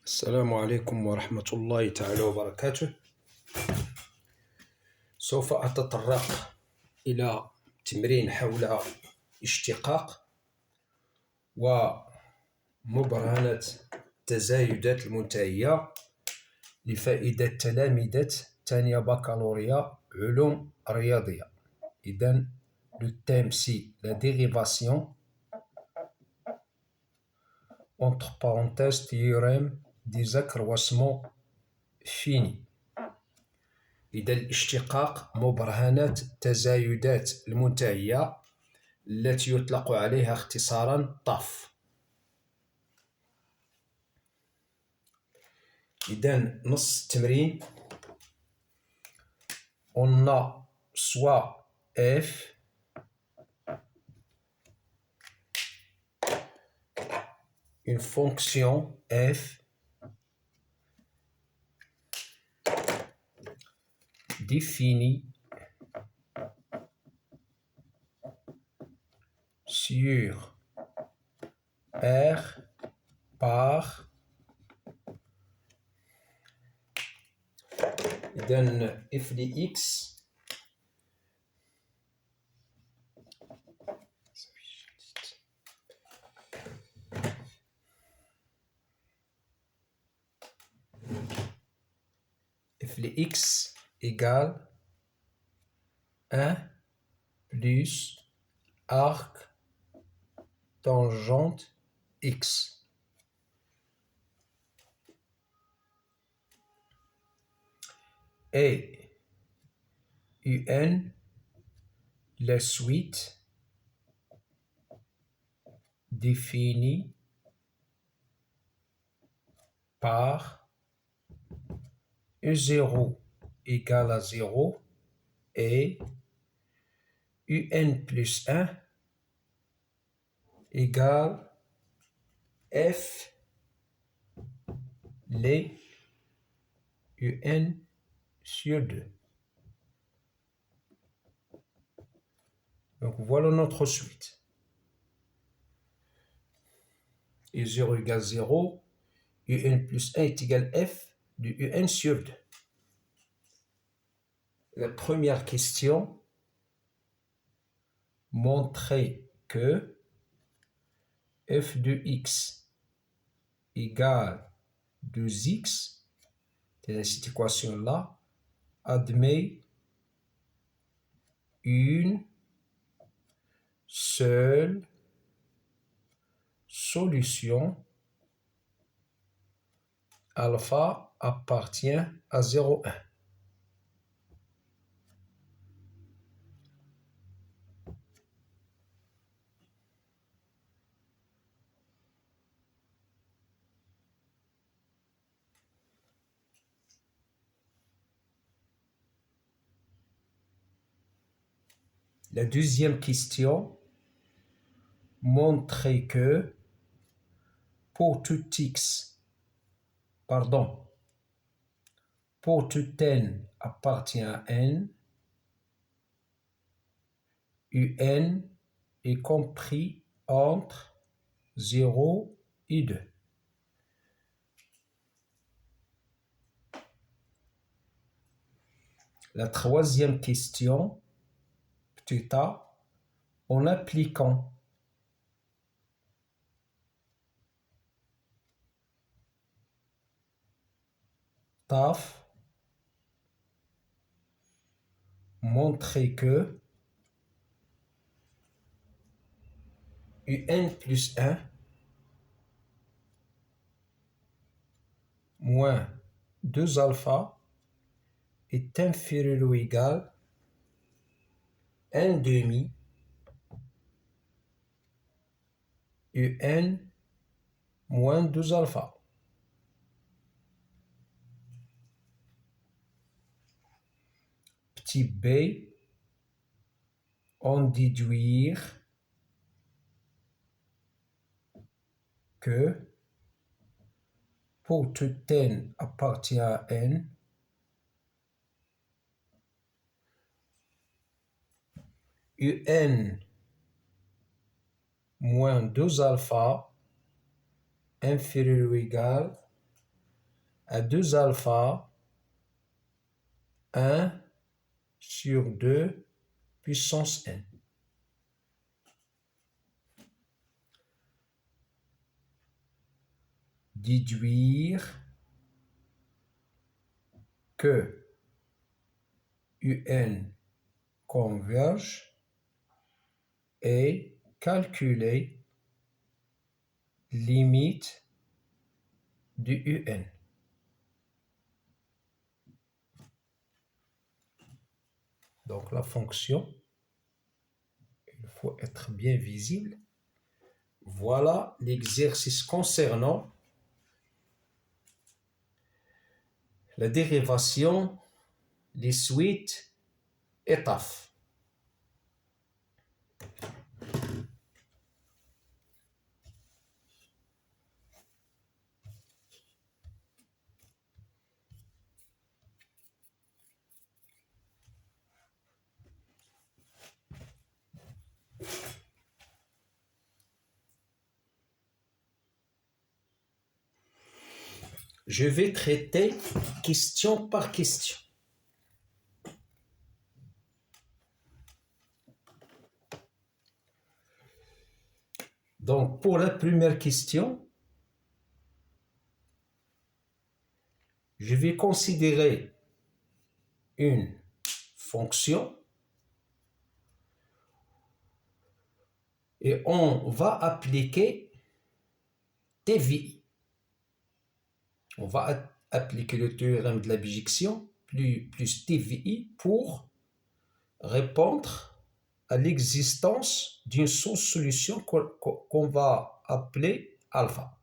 السلام عليكم ورحمة الله تعالى وبركاته. سوف أتطرق إلى تمرين حول اشتقاق ومبرهنة التزايدات المنتهية لفائدة تلامذة ثانية بكالوريا علوم رياضية. إذن le thème c'est la dérivation entre parenthèses théorème des accroissements finis. إذا الاشتقاق مبرهنات التزايدات المنتهية التي يطلق عليها اختصارا طاف. إذا نص التمرين on a soit f une fonction f définie sur R par إذن f de x f de x égale 1 plus arc tangente x. Et un la suite définie par E0 égale à 0 et un plus 1 égale f les un sur 2. Donc voilà notre suite. U0 égale 0, un plus 1 est égal à f de un sur 2. La première question montrer que f de x égale 2x, c'est cette équation-là, admet une seule solution alpha appartient à 0,1. La deuxième question montrer que pour tout n appartient à n, un est compris entre 0 et 2. La troisième question, petit a, en appliquant taf, montrer que un plus 1 moins 2 alpha est inférieur ou égal à 1 demi un moins 2 alpha. Petit b, en déduire que pour tout n appartient à n, un moins 2 alpha inférieur ou égal à 2 alpha 1 sur 2 puissance n. Déduire que UN converge et calculer limite du UN. Donc la fonction, il faut être bien visible. Voilà l'exercice concernant la dérivation, les suites et taf. Je vais traiter question par question. Donc, pour la première question, je vais considérer une fonction et on va appliquer TVI. On va appliquer le théorème de la bijection plus TVI pour répondre à l'existence d'une sous-solution qu'on va appeler alpha.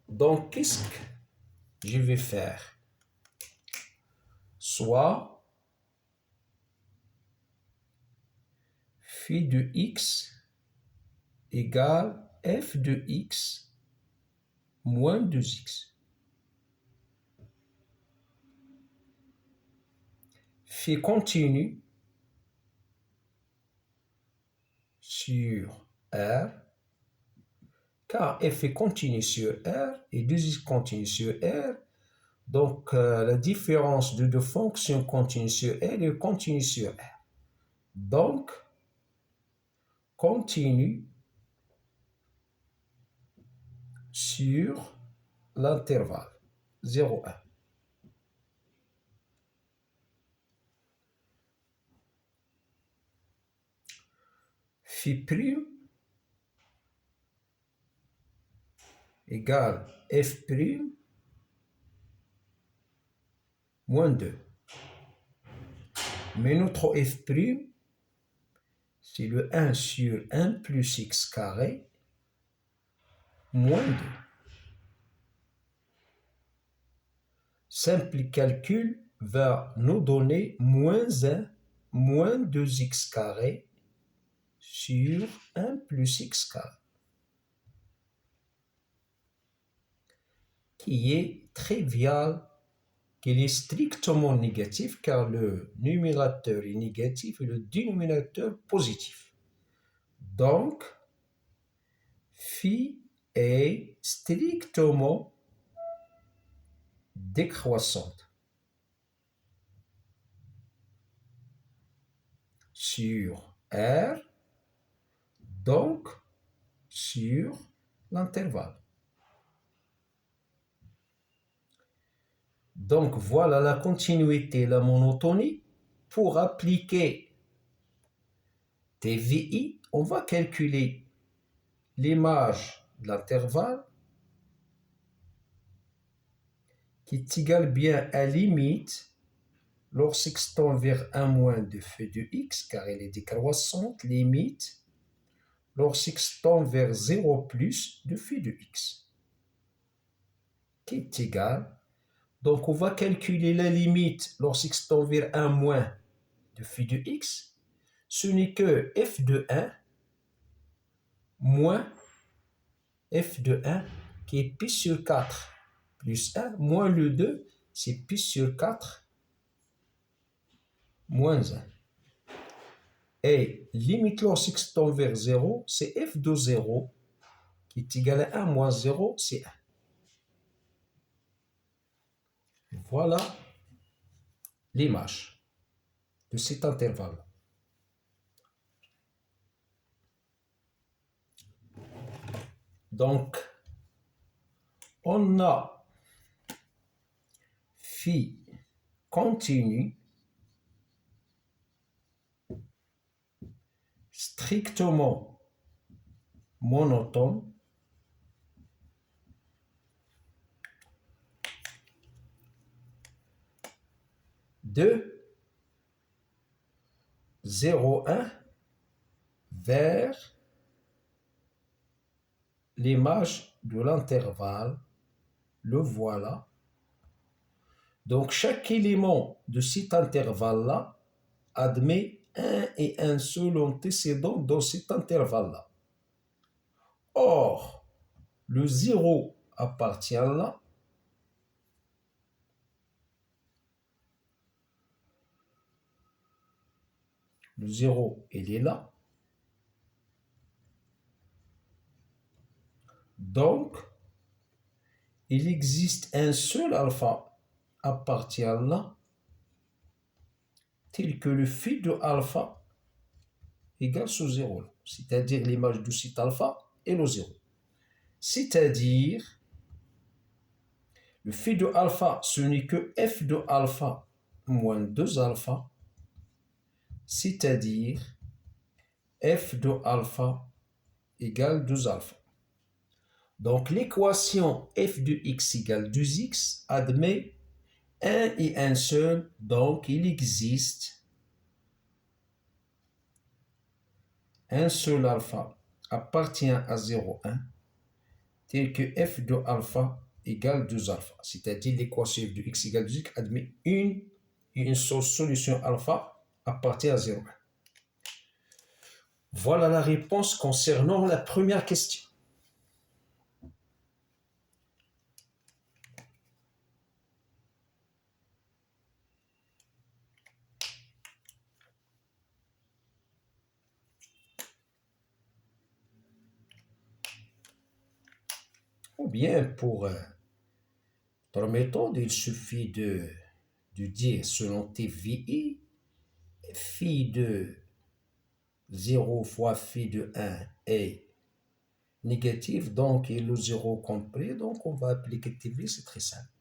Donc, qu'est-ce que je vais faire? Soit phi de x égale f de x moins 2x. Phi continu sur R, car f est continu sur R et 2x continu sur R. Donc, la différence de deux fonctions continues sur R est continue sur R. Donc, continue sur l'intervalle 0, 1. Phi prime égale f prime moins 2. Mais notre f prime, c'est le 1 sur 1 plus x carré moins 2. Simple calcul va nous donner moins 1 moins 2x carré sur 1 plus x carré, qui est trivial, qui est strictement négatif car le numérateur est négatif et le dénominateur positif. Donc, phi est strictement décroissante sur R, donc sur l'intervalle. Donc voilà la continuité, la monotonie. Pour appliquer TVI, on va calculer l'image de l'intervalle qui est égale bien à limite lorsqu'il tend vers 1 moins de phi de x, car elle est décroissante, limite lorsqu'il tend vers 0 plus de phi de x, qui est égal. Donc, on va calculer la limite lorsqu'il tend vers 1 moins de phi de x. Ce n'est que f de 1 moins f de 1 qui est pi sur 4 plus 1 moins le 2, c'est pi sur 4 moins 1. Et limite lorsqu'il tend vers 0, c'est f de 0 qui est égal à 1 moins 0, c'est 1. Voilà l'image de cet intervalle. Donc, on a phi continu strictement monotone de 0,1 vers l'image de l'intervalle. Le voilà. Donc, chaque élément de cet intervalle-là admet un et un seul antécédent dans cet intervalle-là. Or, le 0 appartient là. Le 0, il est là. Donc, il existe un seul alpha appartient là, tel que le phi de alpha égale ce 0, c'est-à-dire l'image de cet alpha est le 0. C'est-à-dire, le phi de alpha, ce n'est que f de alpha moins 2 alpha, c'est-à-dire f de alpha égale 2 alpha. Donc, l'équation f de x égale 2x admet un et un seul, donc il existe un seul alpha appartient à 0,1 tel que f de alpha égale 2 alpha, c'est-à-dire l'équation f de x égale 2x admet une seule solution alpha appartient à 0,1. Voilà la réponse concernant la première question. Ou bien pour notre méthode, il suffit de dire selon TVI, phi de 0 fois phi de 1 est négatif, donc et le 0 compris, donc on va appliquer TV, c'est très simple.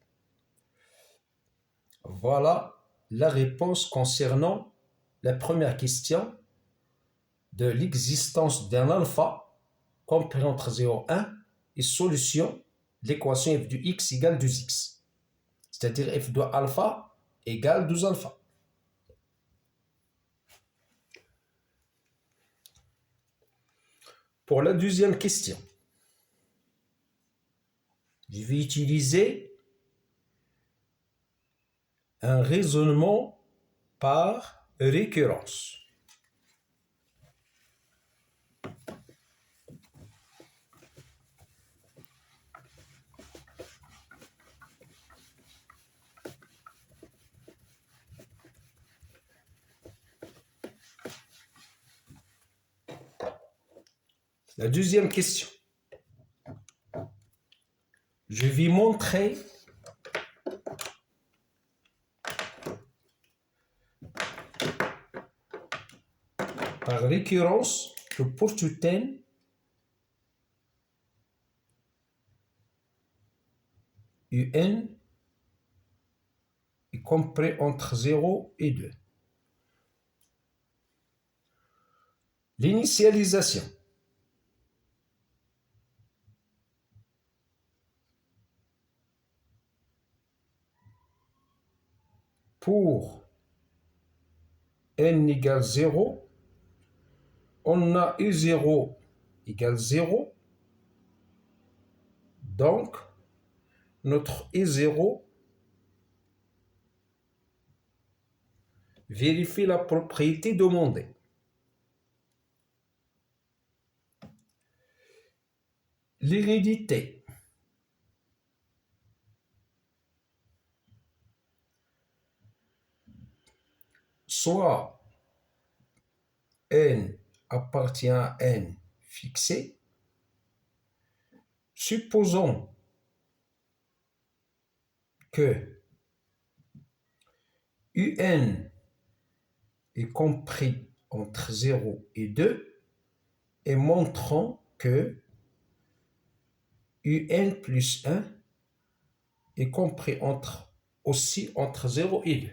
Voilà la réponse concernant la première question de l'existence d'un alpha compris entre 0 et 1 et solution de l'équation f de x égale 2x, c'est-à-dire f de alpha égale 2 alpha. Pour la deuxième question, je vais utiliser un raisonnement par récurrence. La deuxième question. Je vais montrer par récurrence que pour tout n, un est compris entre 0 et 2. L'initialisation. Pour n égale 0, on a u0 égale 0. Donc, notre u0 vérifie la propriété demandée. L'hérédité. Soit n appartient à n fixé, supposons que UN est compris entre 0 et 2 et montrons que UN plus 1 est compris aussi entre 0 et 2.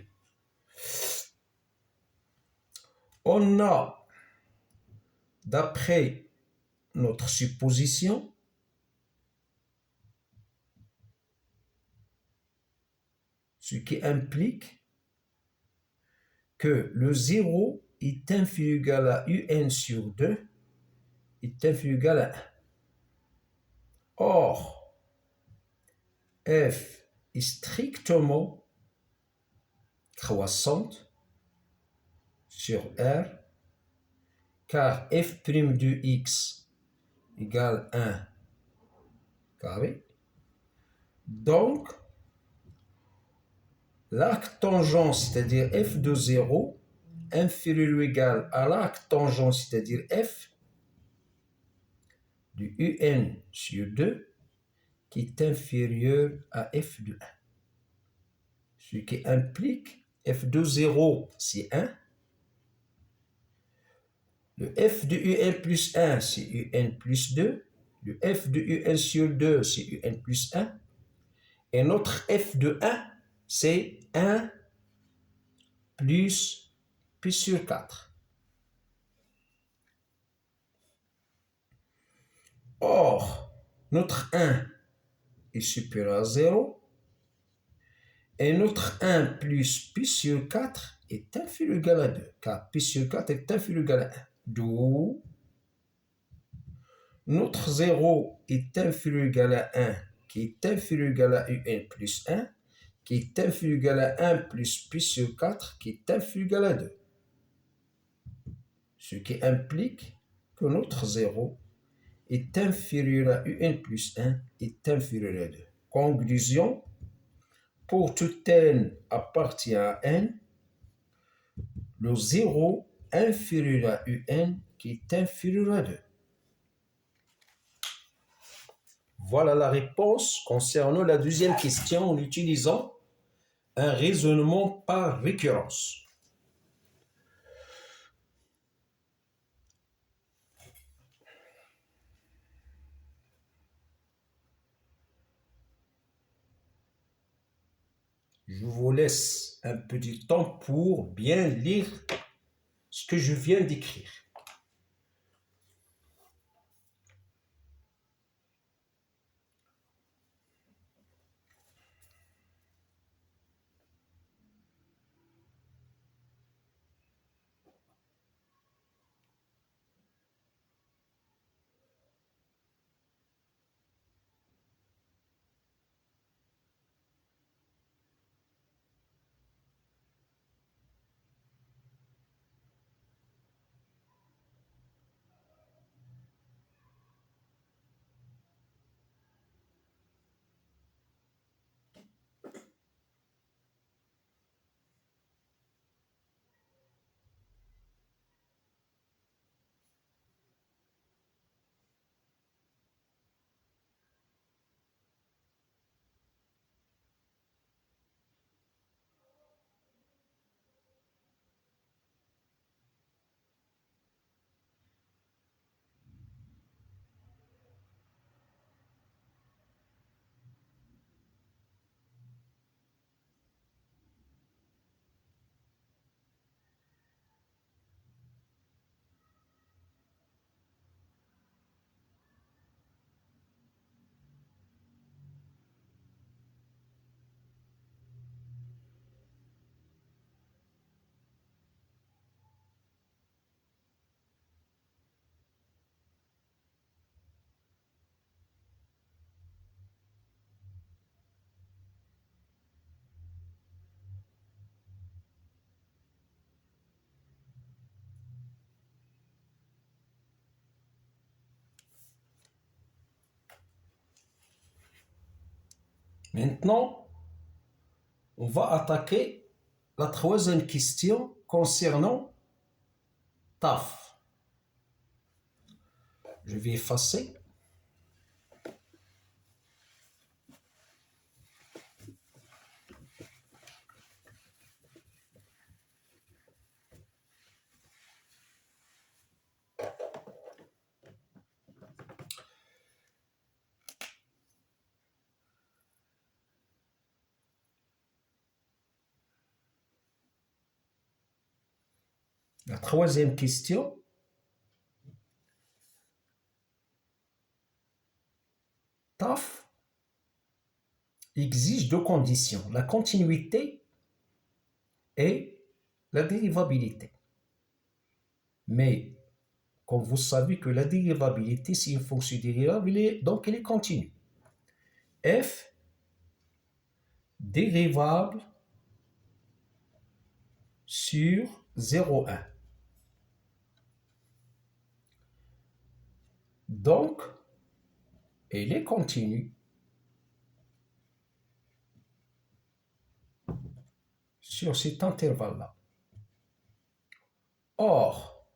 On a, d'après notre supposition, ce qui implique que le 0 est inférieur égal à UN sur 2 est inférieur égal à 1. Or, f est strictement croissante sur R, car f' de x égale 1 carré. Donc, l'arc tangent, c'est-à-dire f de 0, inférieur ou égal à l'arc tangent, c'est-à-dire f de UN sur 2, qui est inférieur à f de 1. Ce qui implique f de 0, c'est 1. Le f de UN plus 1, c'est UN plus 2. Le f de UN sur 2, c'est UN plus 1. Et notre f de 1, c'est 1 plus pi sur 4. Or, notre 1 est supérieur à 0. Et notre 1 plus pi sur 4 est inférieur ou égal à 2, car pi sur 4 est inférieur ou égal à 1. D'où notre 0 est inférieur ou égal à 1, qui est inférieur ou égal à UN plus 1, qui est inférieur ou égal à 1 plus pi sur 4, qui est inférieur ou égal à 2. Ce qui implique que notre 0 est inférieur à UN plus 1 est inférieur à 2. Conclusion, pour tout n appartient à n, le 0 inférieur à UN qui est inférieur à 2. Voilà la réponse concernant la deuxième question en utilisant un raisonnement par récurrence. Je vous laisse un petit temps pour bien lire ce que je viens d'écrire. Maintenant, on va attaquer la troisième question concernant TAF. Je vais effacer. La troisième question. TAF exige deux conditions, la continuité et la dérivabilité. Mais, comme vous savez que la dérivabilité, c'est une fonction dérivable, donc elle est continue. F dérivable sur 0,1. Donc, elle est continue sur cet intervalle-là. Or,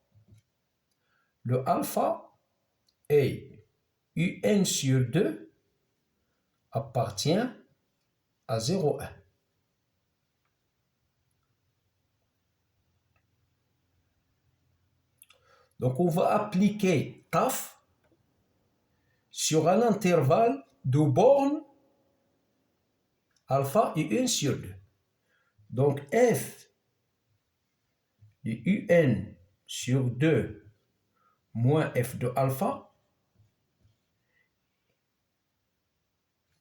le alpha est un sur 2 appartient à 0,1. Donc, on va appliquer TAF sur un intervalle de bornes alpha et 1 sur 2. Donc, f de un sur 2 moins f de alpha,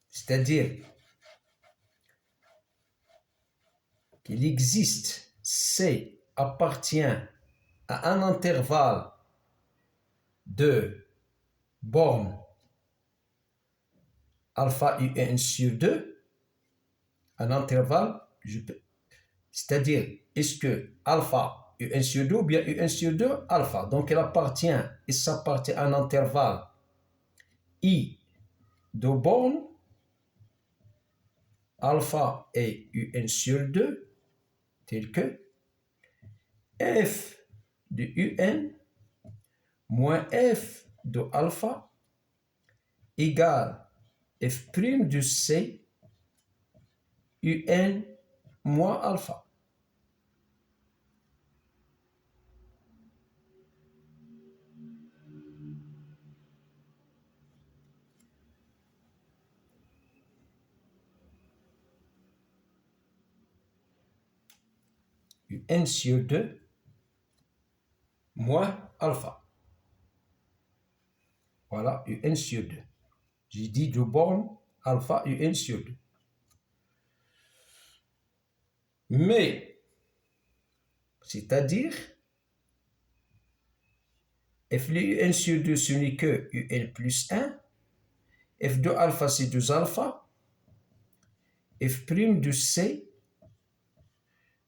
c'est-à-dire qu'il existe C appartient à un intervalle de bornes alpha et 1 sur 2, un intervalle, c'est-à-dire est-ce que alpha U1 sur 2 ou bien U1 sur 2 alpha. Donc il s'appartient à un intervalle I de bornes alpha et U1 sur 2 tel que f de Un moins f de alpha égale f' de C Un moins alpha. Un sur 2 moins alpha. Voilà, Un sur 2. J'ai dit de borne alpha Un sur 2. Mais, c'est-à-dire, f de Un sur 2, ce n'est que Un plus 1. F de alpha, c'est 2 alpha. F' de C,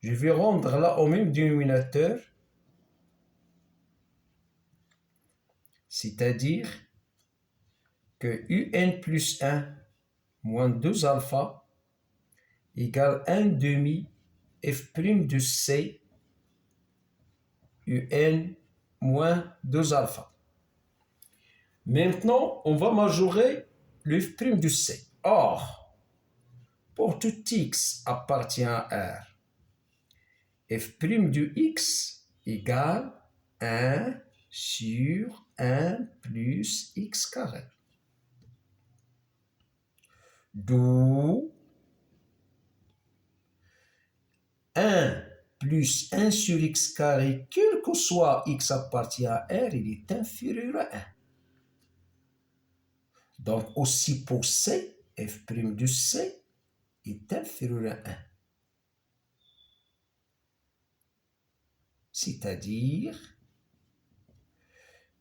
je vais rendre là au même dénominateur, c'est-à-dire que Un plus 1 moins 2 alpha égale 1 demi f' de C Un moins 2 alpha. Maintenant, on va majorer le f' de C. Or, pour tout x appartient à R, f' de x égale 1 sur 1 plus x carré. D'où 1 plus 1 sur x carré, quel que soit x appartient à R, il est inférieur à 1. Donc aussi pour C, f' de C est inférieur à 1. C'est-à-dire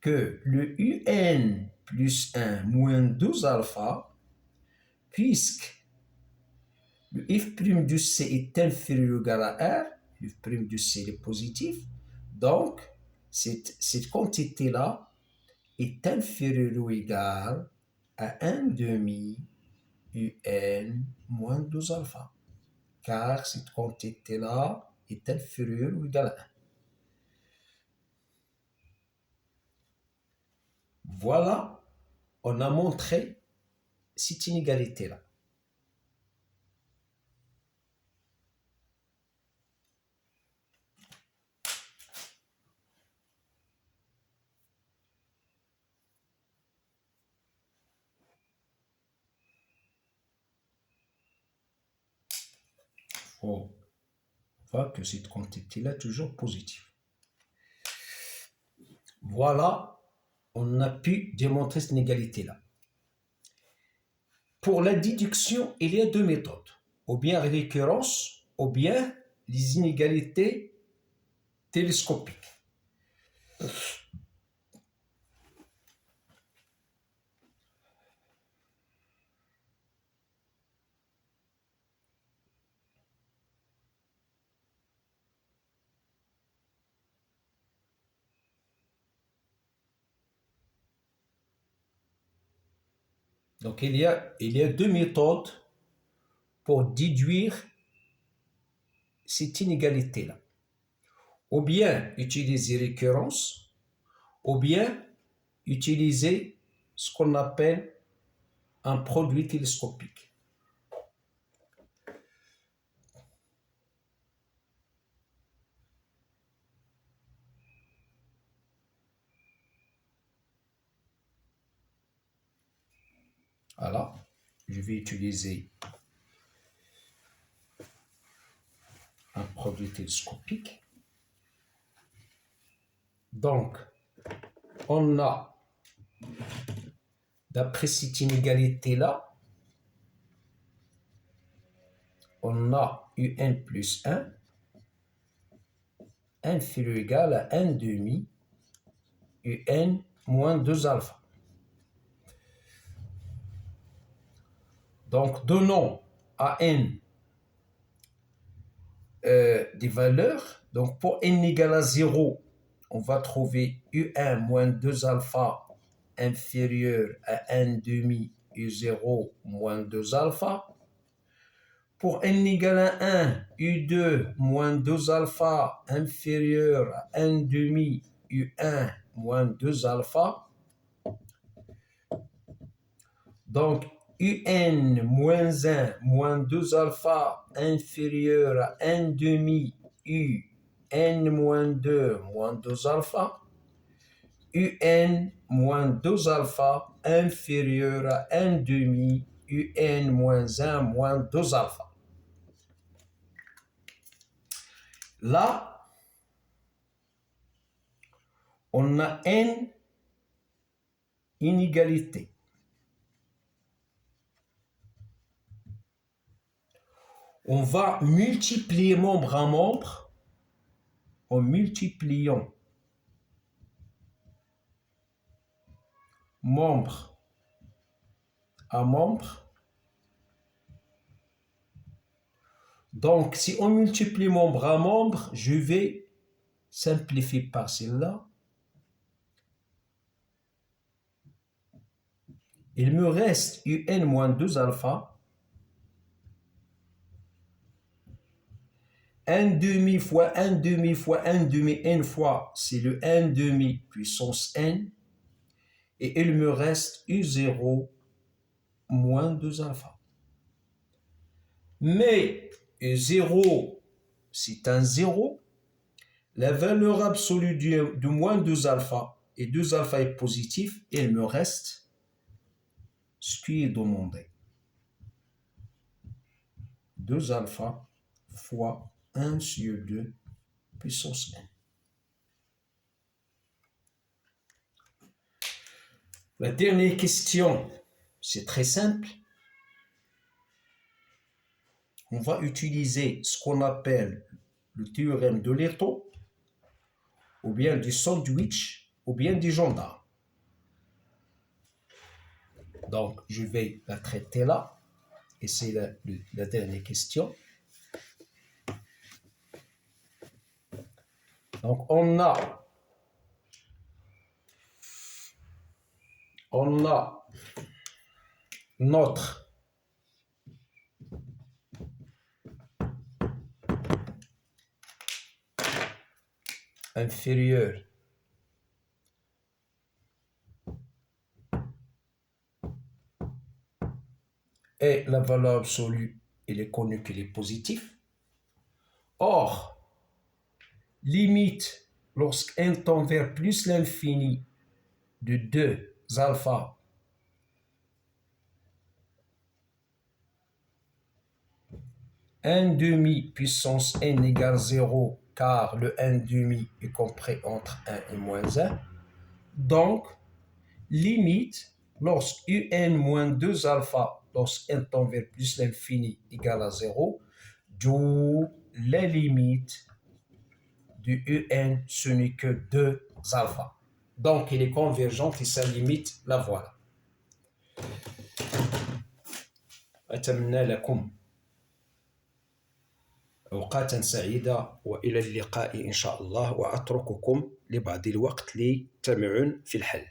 que le Un plus 1 moins 2 alpha, puisque le f' de C est inférieur ou égal à R, le f' de C est positif, donc cette quantité-là est inférieure ou égale à 1 demi Un moins 2 alpha, car cette quantité-là est inférieure ou égale à 1. Voilà, on a montré cette inégalité-là. On voit que cette quantité-là est toujours positive. Voilà, on a pu démontrer cette inégalité-là. Pour la déduction, il y a deux méthodes. Ou bien récurrence, ou bien les inégalités télescopiques. Donc il y a deux méthodes pour déduire cette inégalité-là. Ou bien utiliser récurrence, ou bien utiliser ce qu'on appelle un produit télescopique. Voilà, je vais utiliser un produit télescopique. Donc, on a, d'après cette inégalité-là, on a un plus 1 inférieur ou égal à 1 demi un moins 2 alpha. Donc, donnons à n des valeurs. Donc, pour n égale à 0, on va trouver U1 moins 2 alpha inférieur à 1 demi U0 moins 2 alpha. Pour n égale à 1, U2 moins 2 alpha inférieur à 1 demi U1 moins 2 alpha. Donc, UN moins 1 moins 2 alpha inférieur à 1 demi UN moins 2 moins 2 alpha. UN moins 2 alpha inférieur à 1 demi UN moins 1 moins 2 alpha. Là, on a n inégalités. On va multiplier membre à membre en multipliant membre à membre. Donc, si on multiplie membre à membre, je vais simplifier par celle-là. Il me reste UN moins 2 alpha. 1 demi fois 1 demi fois 1 demi n fois, c'est le 1 demi puissance n. Et il me reste U0 moins 2 alpha. Mais U0, c'est un 0. La valeur absolue de moins 2 alpha, et 2 alpha est positif, et il me reste ce qui est demandé. 2 alpha fois 1 sur 2 puissance n. La dernière question, c'est très simple. On va utiliser ce qu'on appelle le théorème de Leto, ou bien du sandwich, ou bien du gendarme. Donc, je vais la traiter là, et c'est la dernière question. Donc, on a notre inférieur et la valeur absolue, il est connu qu'il est positif. Or, limite lorsqu'n tend vers plus l'infini de 2 alpha n demi puissance n égale 0, car le n demi est compris entre 1 et moins 1. Donc, limite, lorsque un moins 2 alpha, lorsqu'un tend vers plus l'infini égale à 0, d'où la limite du un, ce n'est que 2 alpha. Donc, il est convergent et sa limite, la voilà. أتمنى لكم أوقاتا سعيدة وإلى اللقاء إن شاء الله، وأترككم لبعض الوقت للتمعن في الحل.